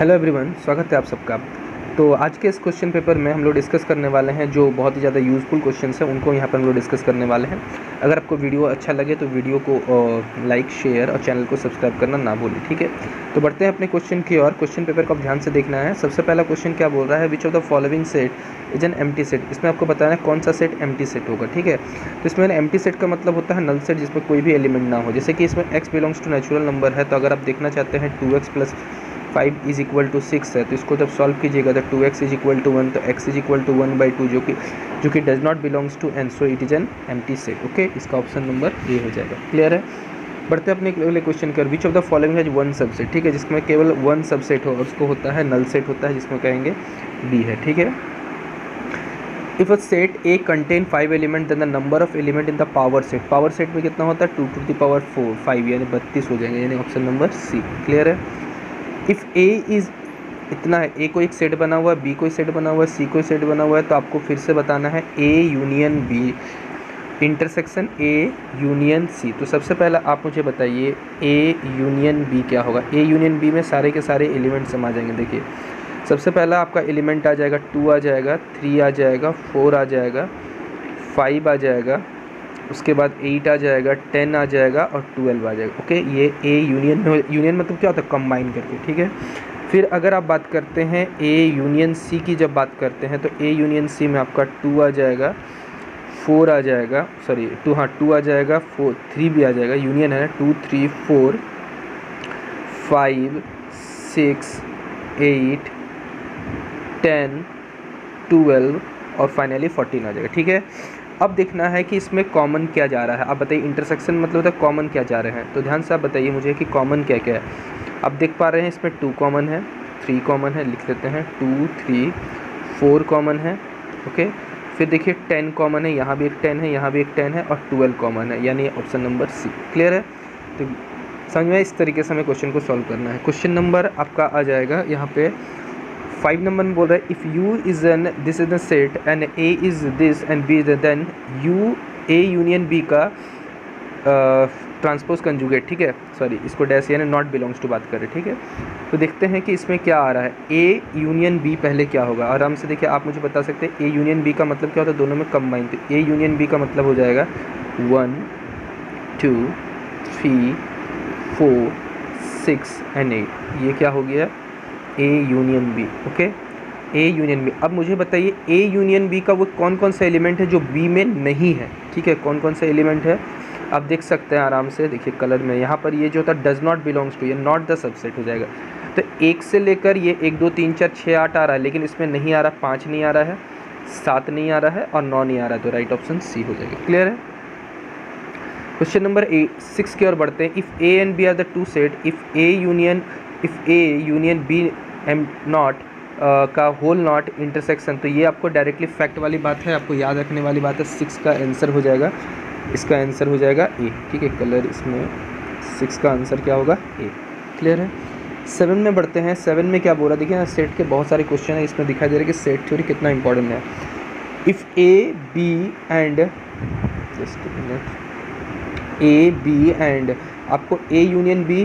Hello everyone, स्वागत है आप सबका। तो आज के इस क्वेश्चन पेपर में हम लोग डिस्कस करने वाले हैं जो बहुत ही ज़्यादा यूज़फुल क्वेश्चंस हैं, उनको यहाँ पर हम लोग डिस्कस करने वाले हैं। अगर आपको वीडियो अच्छा लगे तो वीडियो को लाइक, शेयर और चैनल को सब्सक्राइब करना ना भूलें, ठीक है। तो बढ़ते हैं अपने क्वेश्चन की ओर। क्वेश्चन पेपर को आप ध्यान से देखना है। सबसे पहला क्वेश्चन क्या बोल रहा है, which of the following set is an empty set. इसमें आपको बताना है कौन सा सेट एम्प्टी सेट होगा, ठीक है। तो इसमें एम्प्टी सेट का मतलब होता है नल सेट जिसमें कोई भी एलिमेंट ना हो। जैसे कि इसमें x belongs to natural number है, तो अगर आप देखना चाहते हैं 2x + 5 इज इक्वल टू 6 है, तो इसको जब सॉल्व कीजिएगा तो 2x इज इक्वल टू 1, तो x इज इक्वल टू 1/2 जो कि does not belongs to n, so it is an empty set. Okay, इसका ऑप्शन नंबर ए हो जाएगा। क्लियर है। बढ़ते हैं अपने अगले क्वेश्चन कर। विच of the following has one subset, ठीक है, जिसमें केवल वन सबसेट हो, उसको होता है नल सेट होता है, जिसमें कहेंगे बी है, ठीक है। If a set A contain 5 element then the number of element in the power set में कितना होता है 2⁴ यानी 32 हो जाएंगे, यानी ऑप्शन नंबर सी। क्लियर है। इफ़ ए इज़ इतना है, ए को एक सेट बना हुआ है, बी को सेट बना हुआ है, सी को सेट बना हुआ है, तो आपको फिर से बताना है A union B intersection A union C. तो सबसे पहला आप मुझे बताइए ए यूनियन बी क्या होगा। ए यूनियन बी में सारे के सारे एलिमेंट समा जाएंगे। देखिए सबसे पहला आपका एलिमेंट आ जाएगा 2 आ जाएगा, 3 आ जाएगा, 4 आ जाएगा, 5 आ जाएगा, उसके बाद 8 आ जाएगा, 10 आ जाएगा और 12 आ जाएगा। ओके, ये ए यूनियन में, यूनियन मतलब क्या होता है कंबाइन करके, ठीक है। फिर अगर आप बात करते हैं ए यूनियन सी की, जब बात करते हैं तो ए यूनियन सी में आपका 2 आ जाएगा, 4 आ जाएगा, सॉरी 2 आ जाएगा, 3 भी आ जाएगा, यूनियन है ना, 2 3 4 5 6 8 10 12 और फाइनली 14 आ जाएगा, ठीक है। अब देखना है कि इसमें कॉमन क्या जा रहा है। आप बताइए इंटरसेक्शन मतलब होता है कॉमन क्या जा रहे हैं, तो ध्यान से आप बताइए मुझे कि कॉमन क्या क्या है। आप देख पा रहे हैं इसमें 2 कॉमन है, 3 कॉमन है, लिख लेते हैं 2 3 4 कॉमन है। ओके, फिर देखिए 10 कॉमन है, यहाँ भी एक 10 है, यहाँ भी एक 10 है और 12 कॉमन है, यानी ऑप्शन नंबर सी। क्लियर है। तो समझ में इस तरीके से हमें क्वेश्चन को सॉल्व करना है। क्वेश्चन नंबर आपका आ जाएगा यहाँ पे 5 नंबर में बोल रहा है if U is an this is the set and A is this and B is then U A union B का ट्रांसपोज कंजुगेट, ठीक है, सॉरी इसको डैश यानी नॉट बिलोंग्स टू बात करें, ठीक है। तो देखते हैं कि इसमें क्या आ रहा है। ए यूनियन बी पहले क्या होगा, आराम से देखिए आप मुझे बता सकते हैं ए यूनियन बी का मतलब क्या होता है, दोनों में कंबाइन। तो ए यूनियन बी का मतलब हो जाएगा 1 2 3 4 6 एंड 8, ये क्या हो गया A union B. Okay, A union B. अब मुझे बताइए ए यूनियन बी का वो कौन कौन सा एलिमेंट है जो बी में नहीं है, ठीक है, कौन कौन सा एलिमेंट है आप देख सकते हैं आराम से। देखिए कलर में यहाँ पर ये जो होता है डज नॉट बिलोंग्स टू, ये नॉट द सबसेट हो जाएगा। तो 1 से लेकर ये 1 2 3 4 6 8 आ रहा है, लेकिन इसमें नहीं आ रहा, 5 नहीं आ रहा है, 7 नहीं आ रहा है और 9 नहीं आ रहा है, तो राइट ऑप्शन सी हो जाएगा। क्लियर है। क्वेश्चन नंबर 6 की ओर बढ़ते हैं। If A and B are the two set, if A union B M not का होल नॉट इंटरसेक्शन, तो ये आपको डायरेक्टली फैक्ट वाली बात है, आपको याद रखने वाली बात है। 6 का आंसर हो जाएगा, इसका आंसर हो जाएगा ए, ठीक है। कलर इसमें 6 का आंसर क्या होगा ए। क्लियर है। 7 में बढ़ते हैं। 7 में क्या बोल रहा है, देखिए ना सेट के बहुत सारे क्वेश्चन है, इसमें दिखाई दे रहा है कि सेट थ्योरी कितना इंपॉर्टेंट है। If A B and just A B and आपको ए यूनियन बी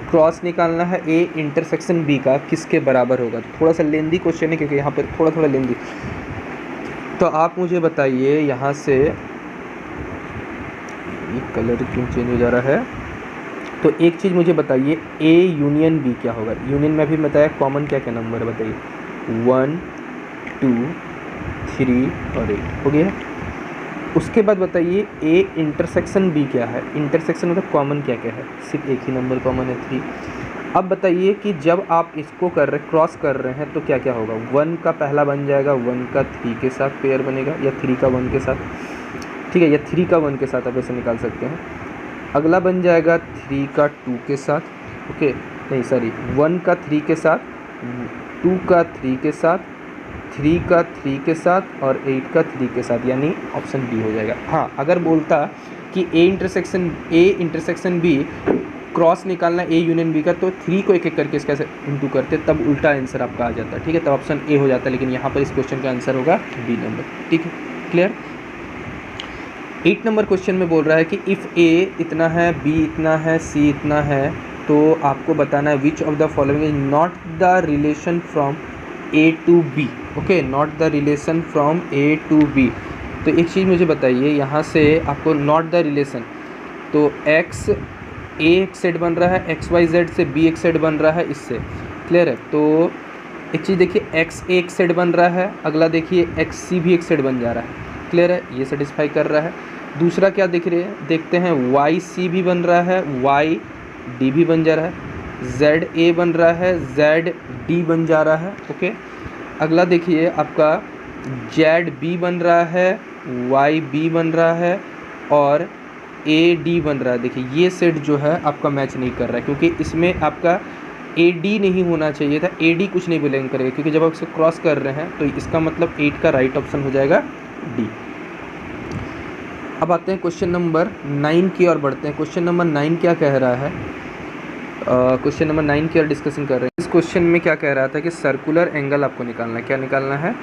क्रॉस निकालना है ए इंटरसेक्शन बी का किसके बराबर होगा। तो थोड़ा सा लेंदी क्वेश्चन है क्योंकि यहाँ पर थोड़ा लेंदी। तो आप मुझे बताइए यहाँ से कलर क्यों चेंज हो जा रहा है। तो एक चीज़ मुझे बताइए ए यूनियन बी क्या होगा। यूनियन में भी बताया कॉमन क्या क्या नंबर है बताइए, 1 2 3 और 8 हो गया। उसके बाद बताइए ए इंटरसेक्शन बी क्या है। इंटरसेक्शन मतलब कॉमन क्या क्या है, सिर्फ एक ही नंबर कॉमन है 3। अब बताइए कि जब आप इसको कर रहे क्रॉस कर रहे हैं तो क्या क्या होगा। 1 का पहला बन जाएगा, 1 का 3 के साथ पेयर बनेगा, या 3 का 1 के साथ, ठीक है, या 3 का 1 के साथ आप ऐसे निकाल सकते हैं। अगला बन जाएगा 3 का 2 के साथ, ओके, नहीं सॉरी 1 का 3 के साथ, 2 का 3 के साथ, 3 का 3 के साथ और 8 का 3 के साथ, यानी ऑप्शन डी हो जाएगा। हाँ, अगर बोलता कि ए इंटरसेक्शन बी क्रॉस निकालना ए यूनियन बी का, तो 3 को एक एक करके इसका इंटू करते तब उल्टा आंसर आपका आ जाता, ठीक है, तब ऑप्शन ए हो जाता। लेकिन यहाँ पर इस क्वेश्चन का आंसर होगा बी नंबर, ठीक है। क्लियर। 8 नंबर क्वेश्चन में बोल रहा है कि इफ़ ए इतना है, बी इतना है, सी इतना है तो आपको बताना है which of the following is not the relation from A to B. Okay, not the relation from A to B. तो एक चीज़ मुझे बताइए, यहाँ से आपको नॉट द रिलेशन, तो एक्स ए एक सेट बन रहा है, एक्स वाई जेड से बी एक सेट बन रहा है, इससे क्लियर है। तो एक चीज़ देखिए, एक्स ए एक सेट बन रहा है, अगला देखिए एक्स सी भी एक सेट बन जा रहा है, क्लियर है, ये सेटिस्फाई कर रहा है। दूसरा क्या दिख रहे हैं, देखते हैं वाई सी भी बन रहा है, वाई डी भी बन जा रहा है, जेड ए बन रहा है, जेड डी बन जा रहा है। ओके, अगला देखिए आपका जेड बी बन रहा है, वाई बी बन रहा है और ए डी बन रहा है। देखिए ये सेट जो है आपका मैच नहीं कर रहा है, क्योंकि इसमें आपका ए डी नहीं होना चाहिए था, ए डी कुछ नहीं बिलोंग करेगा, क्योंकि जब आप इसे क्रॉस कर रहे हैं तो इसका मतलब 8 का राइट ऑप्शन हो जाएगा डी। अब आते हैं क्वेश्चन नंबर 9 की ओर बढ़ते हैं। क्वेश्चन नंबर 9 क्या कह रहा है, क्वेश्चन नंबर 9 की ओर डिस्कशन कर रहे हैं। इस क्वेश्चन में क्या कह रहा था कि सर्कुलर एंगल आपको निकालना है। क्या निकालना है,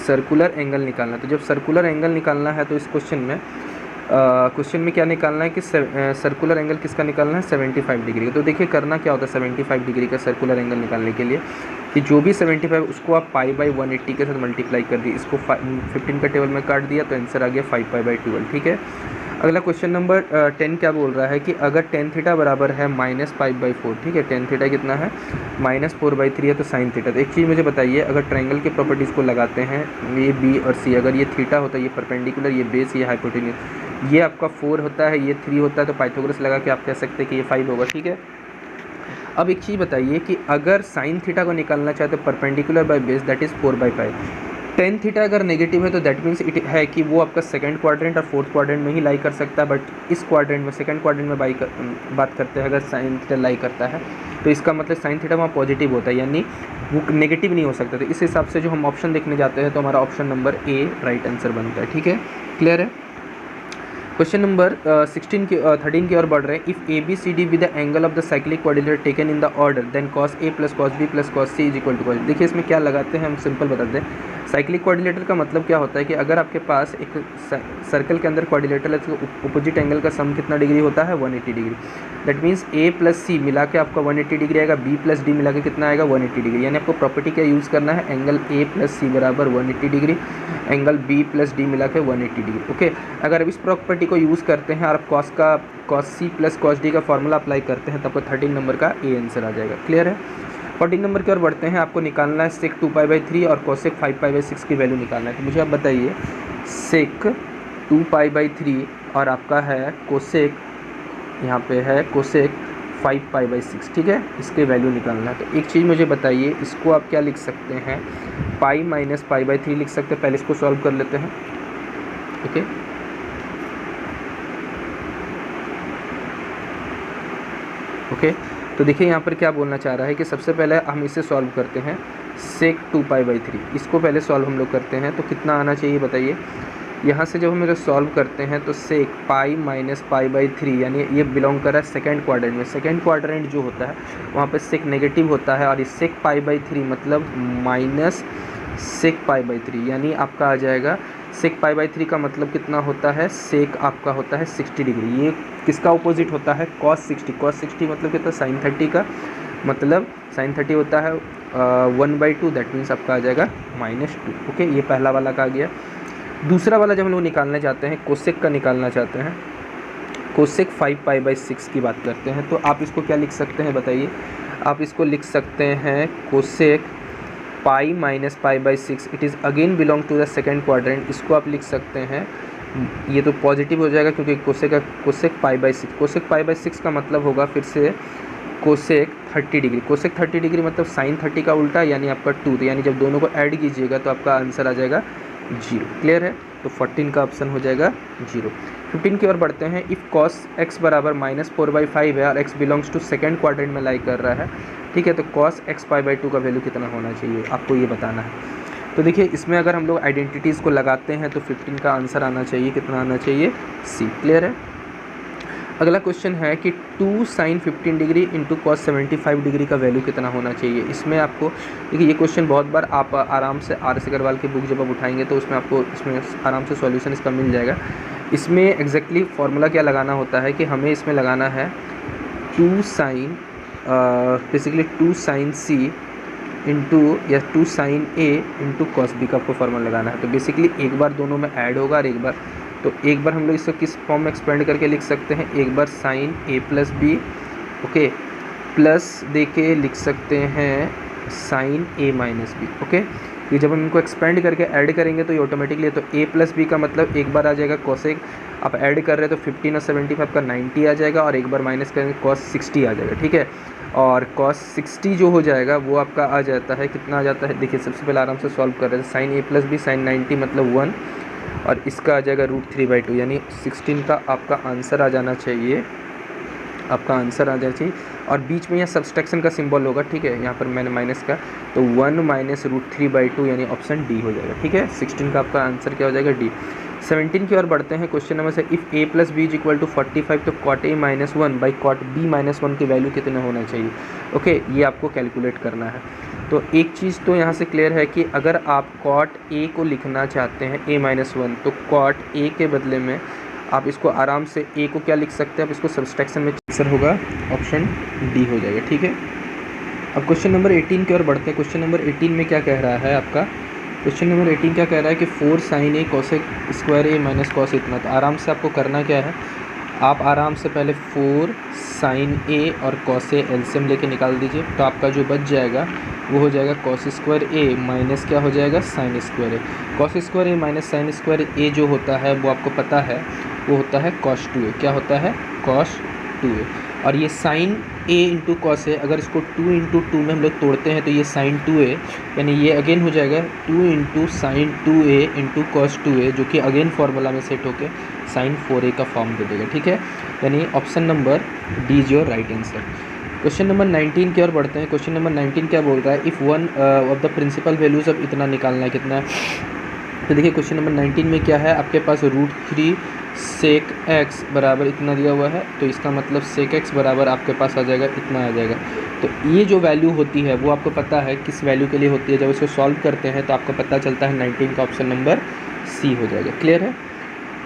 सर्कुलर एंगल निकालना है। तो जब सर्कुलर एंगल निकालना है तो इस क्वेश्चन में क्या निकालना है कि सर्कुलर एंगल किसका निकालना है, 75 डिग्री का। तो देखिए करना क्या होता है 75 डिग्री का सर्कुलर एंगल निकालने के लिए, कि जो भी 75 उसको आप पाई बाई 180 के साथ मल्टीप्लाई कर दिए, इसको 15 का टेबल में काट दिया तो आंसर आ गया 5 पाई बाई 12। ठीक है, अगला क्वेश्चन नंबर 10 क्या बोल रहा है कि अगर टेन थीटा बराबर है -5/4, ठीक है, टेन थीटा कितना है -4/3 है, तो साइन थीटा। तो एक चीज़ मुझे बताइए, अगर ट्रायंगल के प्रॉपर्टीज़ को लगाते हैं, ये बी और सी, अगर ये थीटा होता है, ये परपेंडिकुलर, ये बेस, ये हाइपोटेन्यूज, ये आपका 4 होता है, ये 3 होता है, तो पाइथागोरस लगा के आप कह सकते हैं कि ये 5 होगा। ठीक है, अब एक चीज़ बताइए कि अगर साइन थीटा को निकालना चाहे तो perpendicular by base that is 4/5। Tan theta अगर नेगेटिव है तो दैट मीन्स इट है कि वो आपका सेकंड क्वाड्रेंट और फोर्थ क्वाड्रेंट में ही लाई कर सकता है, बट इस क्वाड्रेंट में सेकंड क्वाड्रेंट में बात करते हैं, अगर साइन थीटा लाई करता है तो इसका मतलब साइन थीटा वहाँ पॉजिटिव होता है, यानी वो नेगेटिव नहीं हो सकता। तो इस हिसाब से जो हम ऑप्शन देखने जाते हैं तो हमारा ऑप्शन नंबर ए राइट आंसर बनता है। ठीक है, क्लियर है। क्वेश्चन नंबर 13 की ओर बढ़ रहे हैं। If A B C D with the angle of the cyclic coordinator taken in the order then cos a plus cos b plus cos c is equal to cos। देखिए इसमें क्या लगाते हैं, हम सिंपल बताते हैं। साइक्लिक कोऑर्डिनेटर का मतलब क्या होता है कि अगर आपके पास एक सर्कल के अंदर कोऑर्डिनेटर है तो अपोजिट एंगल का सम कितना डिग्री होता है, 180 degree. That means a plus C मिला के आपका 180 डिग्री आएगा, b प्लस डी मिला के कितना आएगा, 180 डिग्री। यानी आपको प्रॉपर्टी क्या यूज़ करना है, एंगल a प्लस सी बराबर 180 degree, angle b plus D मिला के 180 डिग्री। ओके, अगर अब इस प्रॉपर्टी को यूज़ करते हैं और आप cos c plus cos d का फॉर्मूला अप्लाई करते हैं तो आपको 13 नंबर का ए आंसर आ जाएगा। क्लियर है। 14 नंबर की ओर बढ़ते हैं। आपको निकालना है sec 2π/3 और cosec 5π/6 की वैल्यू निकालना है। तो मुझे आप बताइए sec 2π/3 और आपका है cosec, यहाँ पे है cosec 5π/6, ठीक है, इसके वैल्यू निकालना है। तो एक चीज़ मुझे बताइए, इसको आप क्या लिख सकते हैं, पाई माइनस π/3 लिख सकते हैं। पहले इसको सॉल्व कर लेते हैं। ओके, तो देखिए यहाँ पर क्या बोलना चाह रहा है कि सबसे पहले हम इसे सॉल्व करते हैं, sec 2π/3 इसको पहले सॉल्व हम लोग करते हैं। तो कितना आना चाहिए बताइए। यहाँ से जब हम इसे सॉल्व करते हैं तो sec पाई माइनस π/3, यानी ये बिलोंग कर रहा है सेकेंड क्वाड्रेंट में। सेकेंड क्वाड्रेंट जो होता है वहाँ पर sec नेगेटिव होता है, और ये sec π/3 मतलब माइनस sec π/3, यानी आपका आ जाएगा sec π/3 का मतलब कितना होता है, sec आपका होता है 60 डिग्री। ये किसका अपोजिट होता है, cos 60। cos 60 मतलब कितना, sin 30 का, मतलब sin 30 होता है 1/2, दैट मीन्स आपका आ जाएगा -2। ओके, ये पहला वाला का आ गया। दूसरा वाला जब हम लोग निकालना चाहते हैं, cosec का निकालना चाहते हैं, cosec 5π/6 की बात करते हैं, तो आप इसको क्या लिख सकते हैं बताइए। आप इसको लिख सकते हैं cosec pi minus π/6, it is again belong to the second quadrant. इसको आप लिख सकते हैं, ये तो पॉजिटिव हो जाएगा क्योंकि cosec π/6, cosec π/6 का मतलब होगा फिर से cosec 30 डिग्री। cosec 30 डिग्री मतलब sin 30 का उल्टा, यानी आपका 2। तो यानी जब दोनों को ऐड कीजिएगा तो आपका आंसर आ जाएगा 0। क्लियर है। तो 14 का ऑप्शन हो जाएगा 0। 15 की ओर बढ़ते हैं। इफ़ cos x बराबर -4/5 है और x belongs to second quadrant में लाई कर रहा है, ठीक है, तो cos x π/2 का वैल्यू कितना होना चाहिए, आपको ये बताना है। तो देखिए इसमें अगर हम लोग आइडेंटिटीज़ को लगाते हैं तो 15 का आंसर आना चाहिए, कितना आना चाहिए, C। क्लियर है। अगला क्वेश्चन है कि 2 sin 15 degree into cos 75 degree का वैल्यू कितना होना चाहिए। इसमें आपको देखिए ये क्वेश्चन बहुत बार आप आराम से RS अग्रवाल की बुक जब आप उठाएंगे तो उसमें आपको इसमें आराम से सॉल्यूशन इसका मिल जाएगा। इसमें एग्जैक्टली फार्मूला क्या लगाना होता है कि हमें इसमें लगाना है 2 sin बेसिकली 2 साइन सी इंटू या 2 साइन ए इंटू कॉस बी का आपको फॉर्मूला लगाना है। तो बेसिकली एक बार दोनों में ऐड होगा और एक बार हम लोग इसको किस फॉर्म में एक्सपेंड करके लिख सकते हैं, एक बार साइन ए प्लस बी, ओके, प्लस दे के लिख सकते हैं साइन ए माइनस बी, ओके। ये जब हम इनको एक्सपेंड करके ऐड करेंगे तो ये ऑटोमेटिकली, तो a प्लस बी का मतलब एक बार आ जाएगा कोसेक, आप ऐड कर रहे हैं तो 15 और 75 का 90 आ जाएगा, और एक बार माइनस करेंगे कॉस 60 आ जाएगा, ठीक है। और कॉस 60 जो हो जाएगा वो आपका आ जाता है, कितना आ जाता है, देखिए सबसे पहले आराम से सॉल्व कर रहे हैं। साइन ए प्लस बी साइन 90 मतलब 1, और इसका आ जाएगा √3/2, यानी 16 का आपका आंसर आ जाना चाहिए, आपका आंसर आ जाना चाहिए। और बीच में यहाँ सब्सट्रैक्शन का सिंबल होगा, ठीक है, यहाँ पर मैंने माइनस का, तो 1 माइनस √3/2 यानी ऑप्शन डी हो जाएगा, ठीक है। 16 का आपका आंसर क्या हो जाएगा, डी। 17 की ओर बढ़ते हैं। क्वेश्चन नंबर से, if a plus B is equal to 45 तो cot a minus 1 by cot b minus 1 की वैल्यू कितना होना चाहिए, ओके, ये आपको कैलकुलेट करना है। तो एक चीज़ तो यहाँ से क्लियर है कि अगर आप कॉट a को लिखना चाहते हैं a माइनस 1, तो कॉट a के बदले में आप इसको आराम से a को क्या लिख सकते हैं, आप इसको सब्सट्रैक्शन में आंसर होगा ऑप्शन डी हो जाएगा, ठीक है। अब क्वेश्चन नंबर 18 की ओर बढ़ते हैं। क्वेश्चन नंबर 18 में क्या कह रहा है आपका, क्वेश्चन नंबर 18 क्या कह रहा है कि 4 साइन ए कॉसेक स्क्वायर ए माइनस कॉस इतना। तो आराम से आपको करना क्या है, आप आराम से पहले 4 साइन ए और कॉस ए एलसीएम लेके निकाल दीजिए, तो आपका जो बच जाएगा वो हो जाएगा कॉस स्क्वायर ए माइनस क्या हो जाएगा, साइन स्क्वायर ए। कॉस स्क्वायर ए माइनस साइन स्क्वायर ए जो होता है वो आपको पता है, वो होता है कॉस 2a। क्या होता है, कॉस 2a। और ये साइन a इंटू कॉस है, अगर इसको 2 इंटू 2 में हम लोग तोड़ते हैं तो ये साइन 2a, यानी ये अगेन हो जाएगा 2 into sine 2a into cos 2a, जो कि अगेन फार्मूला में सेट होकर साइन 4a का फॉर्म दे देगा, ठीक है। यानी option number D is your right answer. Question number 19 की ओर बढ़ते हैं। क्वेश्चन नंबर 19 क्या बोल रहा है, if one of the principal values अब इतना निकालना है, कितना है। तो देखिए क्वेश्चन नंबर 19 में क्या है, आपके पास √3 सेक एक्स बराबर इतना दिया हुआ है, तो इसका मतलब सेक एक्स बराबर आपके पास आ जाएगा इतना आ जाएगा। तो ये जो वैल्यू होती है वो आपको पता है किस वैल्यू के लिए होती है, जब इसको सॉल्व करते हैं तो आपको पता चलता है 19 का ऑप्शन नंबर सी हो जाएगा, क्लियर है।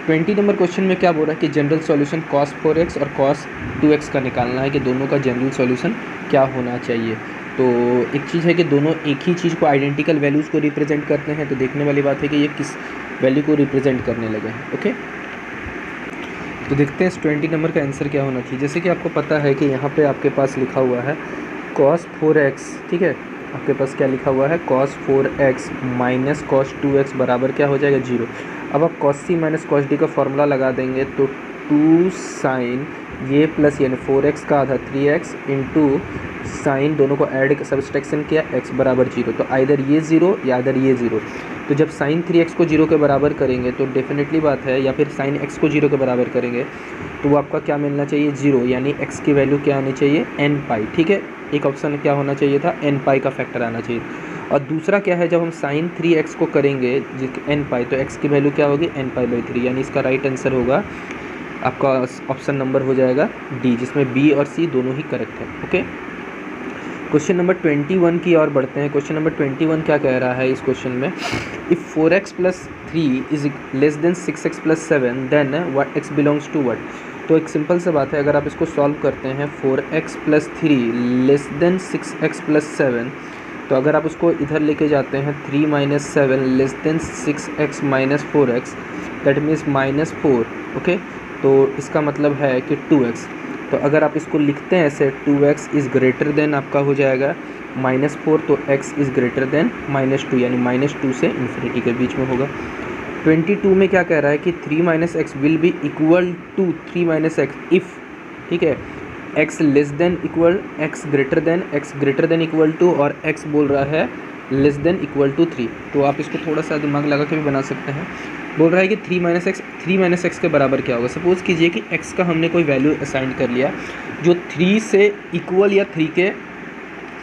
20 नंबर क्वेश्चन में क्या बोल रहा है कि जनरल सॉल्यूशन cos 4x और cos 2x का निकालना है, कि दोनों का जनरल सॉल्यूशन क्या होना चाहिए। तो एक चीज़ है कि दोनों एक ही चीज़ को आइडेंटिकल वैल्यूज़ को रिप्रेजेंट करते हैं, तो देखने वाली बात है कि ये किस वैल्यू को रिप्रेजेंट करने लगे हैं, ओके। तो देखते हैं इस 20 नंबर का आंसर क्या होना चाहिए। जैसे कि आपको पता है कि यहाँ पे आपके पास लिखा हुआ है cos 4x, ठीक है, आपके पास क्या लिखा हुआ है, cos 4x minus cos 2x बराबर क्या हो जाएगा, 0। अब आप cos c minus cos d का फॉर्मूला लगा देंगे तो 2 साइन ये प्लस यानी 4x का आधा 3x इंटू साइन, दोनों को ऐड सब्सट्रैक्शन किया, x बराबर 0। तो आइदर ये 0 या आइदर ये 0। तो जब साइन 3x को 0 के बराबर करेंगे तो डेफिनेटली बात है, या फिर साइन x को 0 के बराबर करेंगे तो वो आपका क्या मिलना चाहिए, 0, यानी x की वैल्यू क्या आनी चाहिए, n पाई, ठीक है। एक ऑप्शन क्या होना चाहिए था, n पाई का फैक्टर आना चाहिए। और दूसरा क्या है, जब हम साइन 3x को करेंगे n पाई, तो x की वैल्यू क्या होगी, n पाई बाई 3, यानी इसका राइट आंसर होगा आपका ऑप्शन नंबर हो जाएगा डी, जिसमें बी और सी दोनों ही करेक्ट है, ओके। क्वेश्चन नंबर 21 की ओर बढ़ते हैं। क्वेश्चन नंबर 21 क्या कह रहा है इस क्वेश्चन में, if 4x plus 3 is less than 6x plus 7 then what x belongs to what. तो एक सिंपल सा बात है, अगर आप इसको सॉल्व करते हैं 4x plus 3 less than 6x plus 7, तो अगर आप उसको इधर लेके जाते हैं 3 minus 7 less than 6x minus 4x, that means -4, okay. तो इसका मतलब है कि 2x। तो अगर आप इसको लिखते हैं ऐसे 2x इज़ ग्रेटर देन आपका हो जाएगा -4, तो x इज़ ग्रेटर देन -2, यानी -2 से इन्फिनिटी के बीच में होगा। 22 में क्या कह रहा है कि 3 minus X will be equal to 3 minus X if, ठीक है, x less than equal x greater than equal to, और x बोल रहा है लेस देन इक्वल टू 3। तो आप इसको थोड़ा सा दिमाग लगा के भी बना सकते हैं। बोल रहा है कि 3 माइनस एक्स के बराबर क्या होगा। सपोज़ कीजिए कि x का हमने कोई वैल्यू असाइन कर लिया जो 3 से इक्वल या 3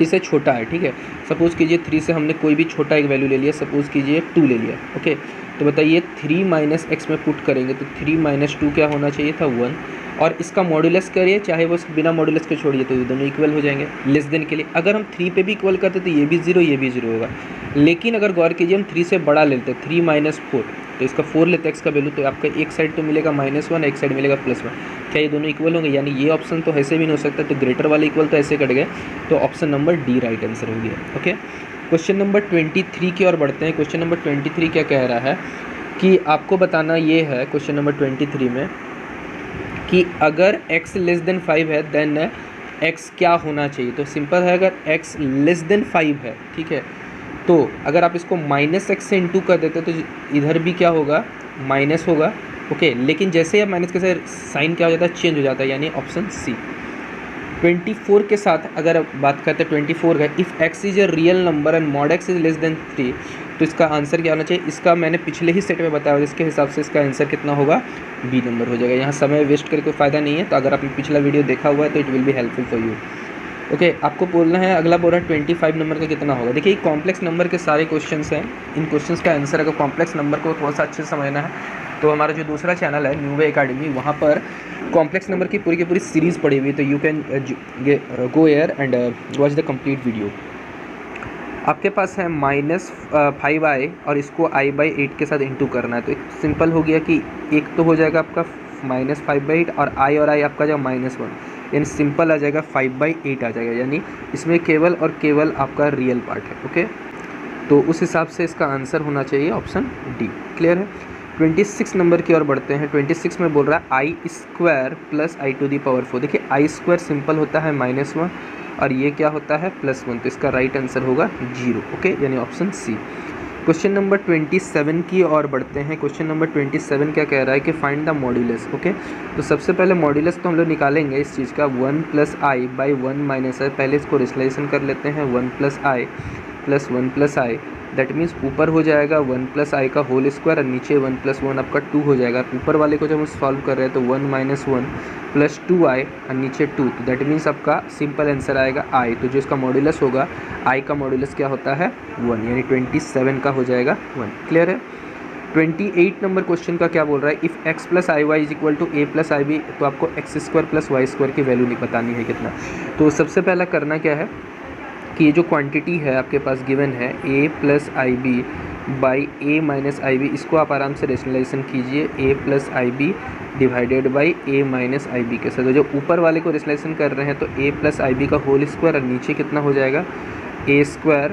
से छोटा है, ठीक है। सपोज़ कीजिए 3 से हमने कोई भी छोटा एक वैल्यू ले लिया, सपोज़ कीजिए 2 ले लिया, ओके। तो बताइए 3 माइनस एक्स में पुट करेंगे तो 3 माइनस 2 क्या होना चाहिए था, 1। और इसका मॉडुलस करिए, चाहे वो बिना मॉडुलस के छोड़िए, तो ये दोनों इक्वल हो जाएंगे लेस देन के लिए। अगर हम 3 पे भी इक्वल करते तो ये भी 0 ये भी 0 होगा। लेकिन अगर गौर कीजिए हम 3 से बड़ा लेते हैं, 3 माइनस 4, तो इसका 4 लेते हैं x का वैल्यू, तो आपका एक साइड तो मिलेगा -1, एक साइड मिलेगा +1। क्या ये दोनों इक्वल होंगे? यानी ये ऑप्शन तो ऐसे भी नहीं हो सकता, तो ग्रेटर वाला इक्वल तो ऐसे कट गए, तो option number D right answer हो गया। ओके, क्वेश्चन नंबर 23 की ओर बढ़ते हैं। क्वेश्चन नंबर 23 क्या कह रहा है कि आपको बताना ये है क्वेश्चन नंबर 23 में कि अगर x लेस देन 5 है देन x क्या होना चाहिए। तो सिंपल है, अगर x लेस देन 5 है, ठीक है, तो अगर आप इसको -x से इंटू कर देते तो इधर भी क्या होगा, माइनस होगा। ओके, लेकिन जैसे आप माइनस के साथ साइन क्या हो जाता है, चेंज हो जाता है, यानी ऑप्शन सी। 24 के साथ अगर बात करते हैं 24 का, if x is a real number and mod x is less then 3, तो इसका आंसर क्या होना चाहिए। इसका मैंने पिछले ही सेट में बताया, जिसके हिसाब से इसका आंसर कितना होगा, बी नंबर हो जाएगा। यहाँ समय वेस्ट करके कोई फ़ायदा नहीं है, तो अगर आपने पिछला वीडियो देखा हुआ है तो it will be helpful for you. Okay, आपको बोलना है, अगला बोल रहा है 25 नंबर का कितना होगा। देखिए, कॉम्प्लेक्स नंबर के सारे क्वेश्चंस हैं, इन क्वेश्चंस का आंसर अगर कॉम्प्लेक्स नंबर को थोड़ा सा अच्छे से समझना है तो हमारा जो दूसरा चैनल है न्यू वे एकेडमी, वहाँ पर कॉम्प्लेक्स नंबर की पूरी सीरीज़ पड़ी हुई है, तो you can Go Air and watch the complete video. आपके पास है -5i और इसको i/8 के साथ इंटू करना है, तो एक सिंपल हो गया कि एक तो हो जाएगा आपका -5/8 और i आपका जो -1, यानी सिंपल आ जाएगा 5/8 आ जाएगा, यानी इसमें केवल और केवल आपका रियल पार्ट है। ओके, तो उस हिसाब से इसका आंसर होना चाहिए ऑप्शन डी। क्लियर है। 26 नंबर की ओर बढ़ते हैं। 26 में बोल रहा है i² + i⁴। देखिए, i² सिंपल होता है -1 और ये क्या होता है +1, तो इसका राइट आंसर होगा 0। ओके, यानी ऑप्शन सी। क्वेश्चन नंबर 27 की ओर बढ़ते हैं। क्वेश्चन नंबर 27 क्या कह रहा है कि फाइंड द मॉड्यूलस। ओके, तो सबसे पहले मॉड्यूलस तो हम लोग निकालेंगे इस चीज़ का, 1 + i/1 - i। पहले इसको रेशनलाइजेशन कर लेते हैं, 1 + i + 1 + i, दैट मीन्स ऊपर हो जाएगा 1 + i का होल स्क्वायर और नीचे 1 + 1 आपका 2 हो जाएगा। ऊपर वाले को जब हम सॉल्व कर रहे हैं तो 1 - 1 + 2i और नीचे 2, तो दैट मीन्स आपका सिंपल आंसर आएगा i। तो जो इसका मॉड्यूलस होगा, i का मॉड्यूलस क्या होता है 1, यानी 27 का हो जाएगा 1। क्लियर है। 28 नंबर क्वेश्चन का क्या बोल रहा है, if x + iy = a + ib, तो आपको x² + y² की वैल्यू नहीं बतानी है कितना। तो सबसे पहला करना क्या है कि ये जो क्वांटिटी है आपके पास गिवन है a + ib / a - ib, इसको आप आराम से रेशनलाइजेशन कीजिए, a + ib divided by a - ib के साथ। तो जो ऊपर वाले को रेशनलाइजेशन कर रहे हैं तो a + ib का होल स्क्वायर और नीचे कितना हो जाएगा a²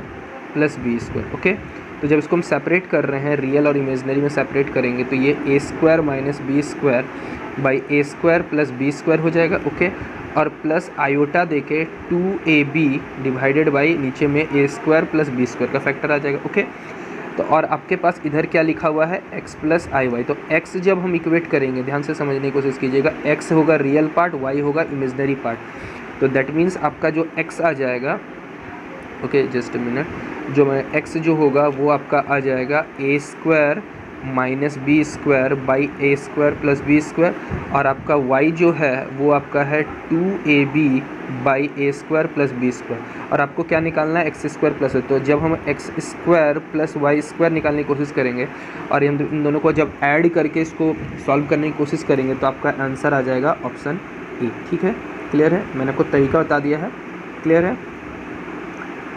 + b²। ओके, तो जब इसको हम सेपरेट कर रहे हैं, रियल और इमेजनरी में सेपरेट करेंगे, तो ये a² - b² by a² + b² हो जाएगा। ओके, और प्लस आयोटा देके 2ab डिवाइडेड बाई नीचे में a² + b² का फैक्टर आ जाएगा। ओके, तो और आपके पास इधर क्या लिखा हुआ है x + iy। तो x जब हम इक्वेट करेंगे, ध्यान से समझने की कोशिश कीजिएगा, x होगा रियल पार्ट, y होगा इमेजनरी पार्ट, तो दैट मीन्स आपका जो x आ जाएगा, ओके जस्ट अ मिनट, जो x जो होगा वो आपका आ जाएगा a² - b² by a² + b², और आपका y जो है वो आपका है 2ab बाई a² + b², और आपको क्या निकालना है x² प्लस। तो जब हम x² + y² निकालने की कोशिश करेंगे और इन दोनों को जब ऐड करके इसको सॉल्व करने की कोशिश करेंगे तो आपका आंसर आ जाएगा ऑप्शन ए। ठीक है, क्लियर है, मैंने आपको तरीका बता दिया है। क्लियर है।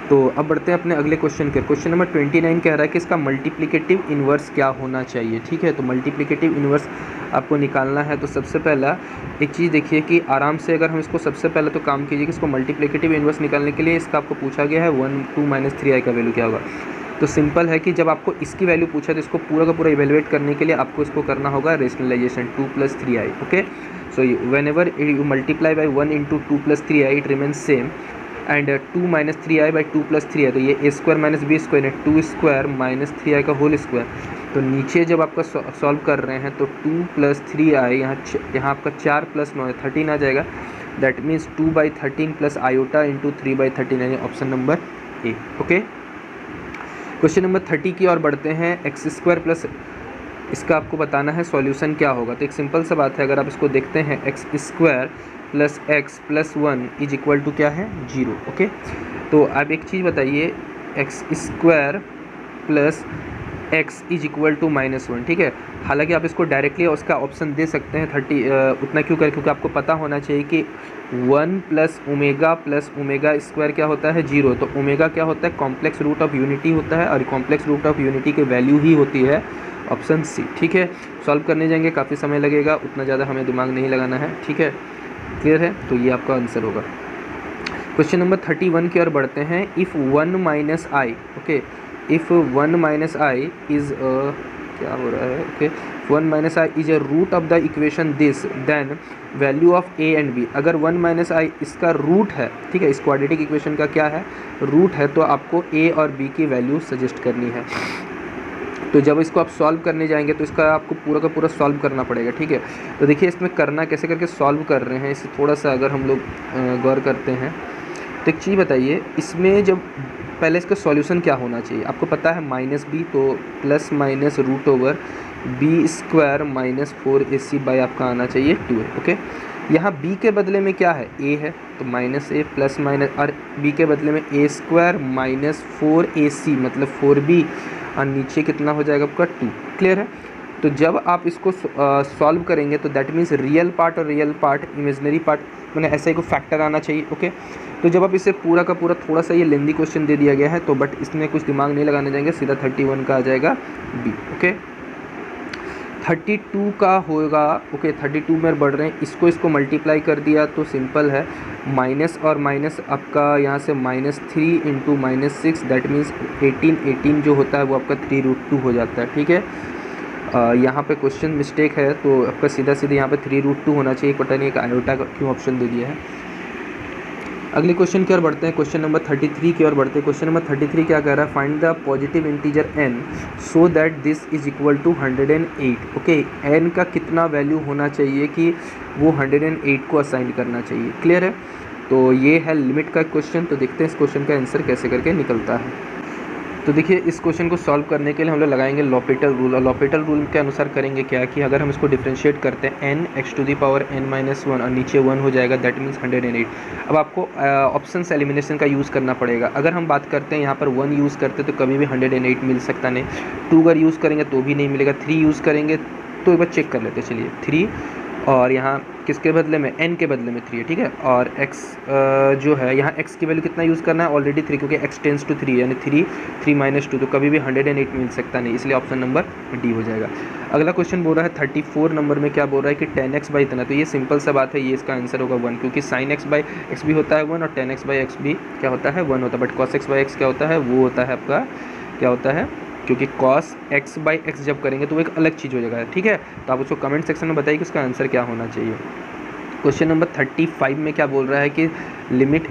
तो अब बढ़ते हैं अपने अगले क्वेश्चन के। क्वेश्चन नंबर 29 कह रहा है कि इसका मल्टीप्लिकेटिव इन्वर्स क्या होना चाहिए। ठीक है, तो मल्टीप्लिकेटिव इन्वर्स आपको निकालना है। तो सबसे पहला एक चीज़ देखिए कि आराम से अगर हम इसको सबसे पहले तो काम कीजिए कि इसको मल्टीप्लिकेटिव इन्वर्स निकालने के लिए इसका आपको पूछा गया है 1 2 - 3i का वैल्यू क्या होगा। तो सिंपल है कि जब आपको इसकी वैल्यू पूछा तो इसको पूरा का पूरा इवेलुएट करने के लिए आपको इसको करना होगा rationalization 2 + 3i। Okay, so whenever you multiply by 1 × 2 + 3i it remains same, and 2 - 3i by 2 + 3i, तो ये a² - b² है 2² - 3i का होल स्क्वायर। तो नीचे जब आपका सॉल्व कर रहे हैं तो 2 + 3i, यहाँ आपका 4 + 9 13 आ जाएगा, that means 2/13 plus iota into 3/13, यानी ऑप्शन नंबर ए। ओके, क्वेश्चन नंबर 30 की ओर बढ़ते हैं। x² प्लस इसका आपको बताना है सॉल्यूशन क्या होगा। तो एक सिंपल सा बात है, अगर आप इसको देखते हैं x² plus x + 1 is equal to क्या है 0। ओके, तो आप एक चीज़ बताइए, x² plus x is equal to -1। ठीक है, हालांकि आप इसको डायरेक्टली उसका ऑप्शन दे सकते हैं 30, उतना क्यों करें, क्योंकि आपको पता होना चाहिए कि 1 + ω क्या होता है 0। तो ओमेगा क्या होता है कॉम्प्लेक्स रूट ऑफ यूनिटी होता है, और कॉम्प्लेक्स रूट ऑफ यूनिटी की वैल्यू ही होती है ऑप्शन सी। ठीक है, सॉल्व करने जाएंगे काफ़ी समय लगेगा, उतना ज़्यादा हमें दिमाग नहीं लगाना है। ठीक है, क्लियर है, तो ये आपका आंसर होगा। क्वेश्चन नंबर 31 की ओर बढ़ते हैं। If 1 minus i, okay, if 1 minus i is क्या हो रहा है, okay, 1 minus i is a root of the equation this, then value of A and B. अगर 1 माइनस आई इसका रूट है, ठीक है, इस क्वाड्रेटिक इक्वेशन का क्या है, रूट है, तो आपको ए और बी की वैल्यू सजेस्ट करनी है। तो जब इसको आप सॉल्व करने जाएंगे तो इसका आपको पूरा का पूरा सॉल्व करना पड़ेगा। ठीक है, तो देखिए इसमें करना कैसे करके सॉल्व कर रहे हैं, इसे थोड़ा सा अगर हम लोग गौर करते हैं तो एक चीज़ बताइए, इसमें जब पहले इसका सॉल्यूशन क्या होना चाहिए, आपको पता है माइनस बी, तो plus minus root over B square minus 4ac by आपका आना चाहिए 2a। ओके, यहाँ b के बदले में क्या है, a है, तो माइनस a प्लस माइनस, और b के बदले में a स्क्वायर माइनस 4ac मतलब 4b, और नीचे कितना हो जाएगा आपका 2। क्लियर है, तो जब आप इसको सॉल्व करेंगे तो दैट मीन्स रियल पार्ट और रियल पार्ट, इमेजनरी पार्ट, मैंने ऐसा ही कोई फैक्टर आना चाहिए। ओके, तो जब आप इसे पूरा का पूरा, थोड़ा सा ये लेंदी क्वेश्चन दे दिया गया है, तो बट इसमें कुछ दिमाग नहीं लगाने जाएंगे, सीधा 31 का आ जाएगा बी। ओके, 32 का होगा। ओके, 32 में बढ़ रहे हैं, इसको मल्टीप्लाई कर दिया तो सिंपल है, माइनस और माइनस आपका यहाँ से -3 इंटू -6, दैट मीन्स 18 जो होता है वो आपका 3√2 हो जाता है। ठीक है, यहाँ पे क्वेश्चन मिस्टेक है, तो आपका सीधा यहाँ पे 3√2 होना चाहिए, पता नहीं एक आयोटा का क्यों ऑप्शन दे दिया है। अगले क्वेश्चन की ओर बढ़ते हैं, क्वेश्चन नंबर 33 की ओर बढ़ते हैं। क्वेश्चन नंबर 33 क्या कह रहा है, find the positive integer n so that this is equal to 108। Okay, n का कितना वैल्यू होना चाहिए कि वो 108 को असाइन करना चाहिए। क्लियर है, तो ये है लिमिट का क्वेश्चन। तो देखते हैं इस क्वेश्चन का आंसर कैसे करके निकलता है। तो देखिए इस क्वेश्चन को सॉल्व करने के लिए हम लोग लगाएंगे लॉपिटल रूल, और लॉपिटल रूल के अनुसार करेंगे क्या कि अगर हम इसको डिफरेंशिएट करते हैं n x to the power n-1 और नीचे 1 हो जाएगा, दैट मीन्स 108। अब आपको ऑप्शंस एलिमिनेशन का यूज़ करना पड़ेगा। अगर हम बात करते हैं यहाँ पर 1 यूज़ करते तो कभी भी 108 मिल सकता नहीं, 2 अगर यूज़ करेंगे तो भी नहीं मिलेगा, 3 यूज़ करेंगे तो एक बार चेक कर लेते, चलिए 3, और यहाँ किसके बदले में, n के बदले में 3 है। ठीक है, और x जो है यहाँ x की वैल्यू कितना यूज़ करना है, ऑलरेडी 3, क्योंकि x टेंस टू 3 यानी 3 माइनस 2, तो कभी भी 108 मिल सकता नहीं, इसलिए ऑप्शन नंबर डी हो जाएगा। अगला क्वेश्चन बोल रहा है 34 नंबर में, क्या बोल रहा है कि 10x बाई इतना, तो ये सिंपल सा बात है, ये इसका आंसर होगा 1, क्योंकि sin x बाई एक्स भी होता है 1 और 10x बाई एक्स भी क्या होता है 1 होता है, but cos x by x क्या होता है, वो होता है आपका क्या होता है, क्योंकि cos x बाई एक्स जब करेंगे तो वो एक अलग चीज़ हो जाएगा। ठीक है, तो आप उसको कमेंट सेक्शन में बताइए कि उसका आंसर क्या होना चाहिए। क्वेश्चन नंबर 35 में क्या बोल रहा है कि लिमिट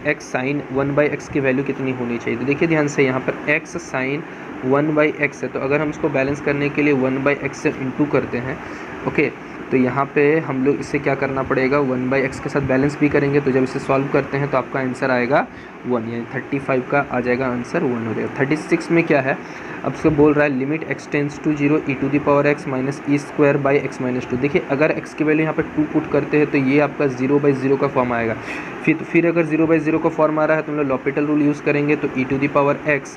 x साइन 1/x की वैल्यू कितनी होनी चाहिए। तो देखिए ध्यान से, यहाँ पर x साइन 1/x है, तो अगर हम इसको बैलेंस करने के लिए 1/x से इंटू करते हैं, ओके, तो यहाँ पे हम लोग इसे क्या करना पड़ेगा, 1/x के साथ बैलेंस भी करेंगे, तो जब इसे सॉल्व करते हैं तो आपका आंसर आएगा 1, यानी 35 का आ जाएगा आंसर 1 हो जाएगा। 36 में क्या है, अब इसको बोल रहा है limit x tends to 0 e to the power x minus E square by X minus 2। देखिए अगर x की वैल्यू यहाँ पर 2 पुट करते हैं तो ये आपका 0/0 का फॉर्म आएगा। फिर अगर 0/0 का फॉर्म आ रहा है तो हम लोग लॉपिटल रूल यूज़ करेंगे, तो e to the power x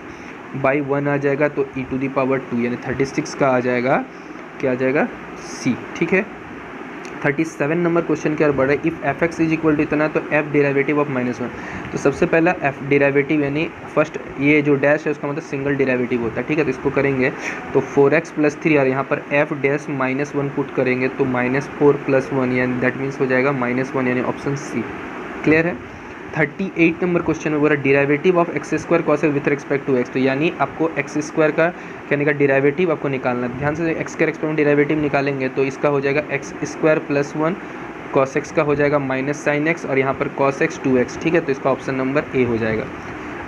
by 1 आ जाएगा, तो e टू दी पावर 2, यानी 36 का आ जाएगा, क्या आ जाएगा, c। ठीक है, 37 नंबर क्वेश्चन क्या बढ़ रहा है, if f(x) is equal to इतना, तो f डेरिवेटिव ऑफ -1। तो सबसे पहला f डेरिवेटिव यानी फर्स्ट ये जो डैश है उसका मतलब सिंगल डेरिवेटिव होता है। ठीक है, तो इसको करेंगे तो 4x + 3, और यहाँ पर f डैश -1 पुट करेंगे तो -4 + 1, यानी दैट मीन्स हो जाएगा -1, यानी ऑप्शन सी। क्लियर है। 38 नंबर क्वेश्चन में बोला derivative of x² cos with respect to x, तो यानी आपको x² का कहने का डेरिवेटिव आपको निकालना है। ध्यान से x के रेस्पेक्ट में डेरिवेटिव निकालेंगे तो इसका हो जाएगा x² + 1, cos x का हो जाएगा माइनस sin x, और यहाँ पर cos x 2x। ठीक है, तो इसका ऑप्शन नंबर ए हो जाएगा।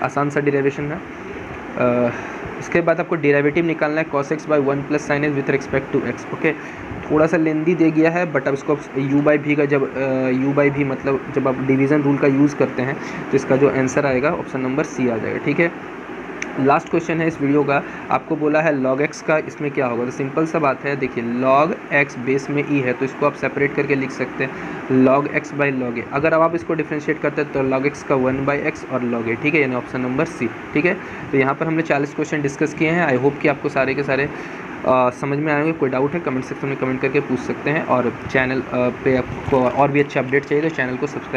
आसान सा डेरिवेशन है। इसके बाद आपको डेरिवेटिव निकालना है cos x by 1 + sin x with respect to x। Okay, थोड़ा सा लेंदी दे गया है, बट अब इसको u/v का जब u/v मतलब जब आप डिवीज़न रूल का यूज़ करते हैं तो इसका जो आंसर आएगा ऑप्शन नंबर सी आ जाएगा। ठीक है, लास्ट क्वेश्चन है इस वीडियो का, आपको बोला है log x का इसमें क्या होगा। तो सिंपल सा बात है, देखिए log x बेस में e है तो इसको आप सेपरेट करके लिख सकते हैं log x by log a। अगर अब आप इसको डिफ्रेंशिएट करते हैं तो log x का 1/x और log a। ठीक है, यानी ऑप्शन नंबर सी। ठीक है, तो यहाँ पर हमने 40 क्वेश्चन डिस्कस किए हैं। आई होप कि आपको सारे के सारे समझ में आएंगे। कोई डाउट है कमेंट सेक्शन में कमेंट करके पूछ सकते हैं, और चैनल पे आपको और भी अच्छे अपडेट चाहिए तो चैनल को सब्सक्राइब